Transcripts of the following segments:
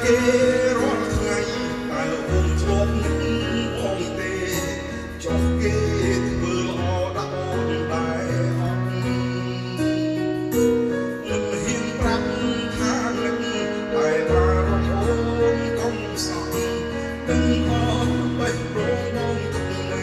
គេរាល់ថ្ងៃតើអូនធ្លាប់នឹកផងទេចុះគេធ្វើល្អដាក់អូនដែរអត់មិនហ៊ានប្រាប់ថានឹកតែបារម្ភអូនកុំសោះដឹងអត់បេះដូងបងទុកនៅតែ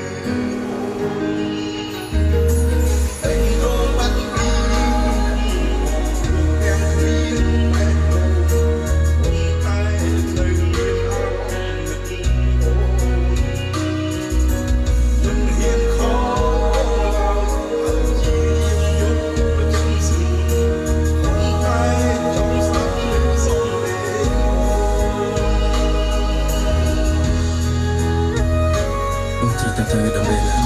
ទៅដល់ពេលណា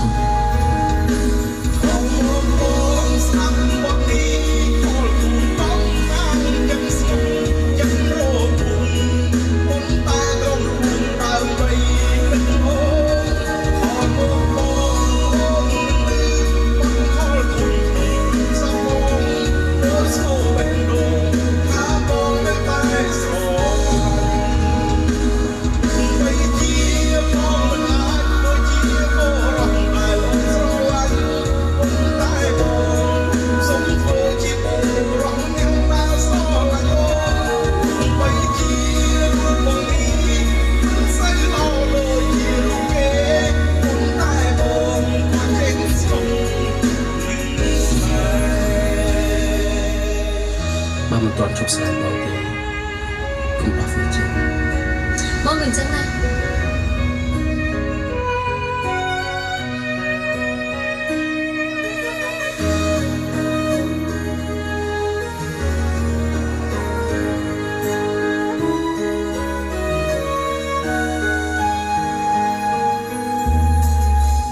បើមិនទាន់ជប់ស្នេហ៍បងទេកុំអស់វិជ្ជាបងមិនចឹងណា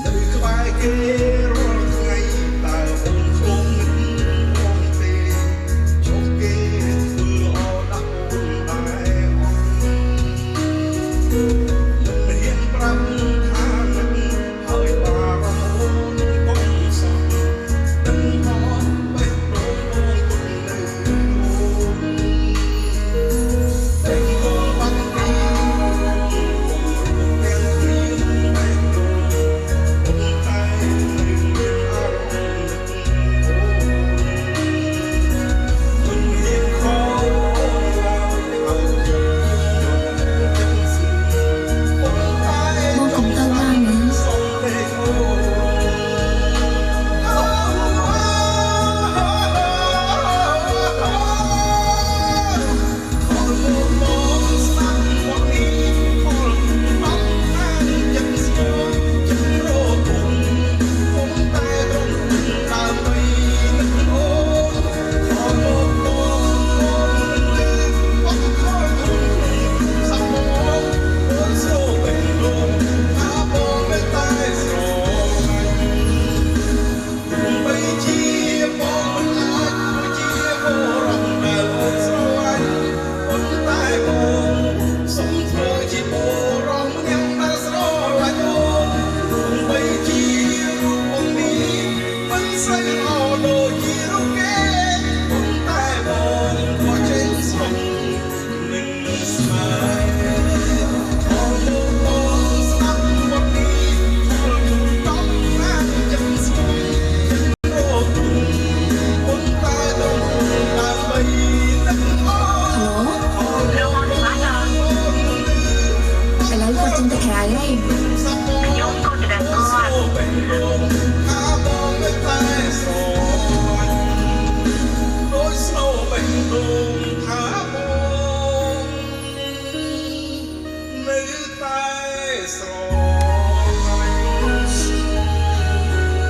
នៅក្បែរគេរាល់ថ្ងៃតើអូនធ្លាប់នឹកផងទេចុះគេធ្វើល្អដាក់អូនដែរអត់មិនហ៊ានប្រាប់ថានឹកហើយបារម្ភអូនកុំសោះដឹងអត់បេះដូងបងទុកនៅតែកូនបាត់ពី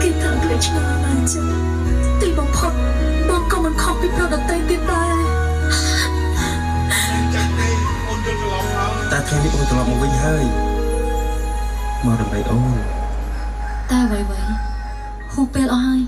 គេថាដូចឆ្ងាយណាស់ចឹងទីបំផុតបងក៏មិនខំពីប្រុសដទៃទៀតដែរចាស់ទេអូនយល់ច្រឡំហើយតែថ្ងៃនេះអូនត្រឡប់មកវិញហើយមកដើម្បីអូនតែអ្វីៗហួសពេលអស់ហើយ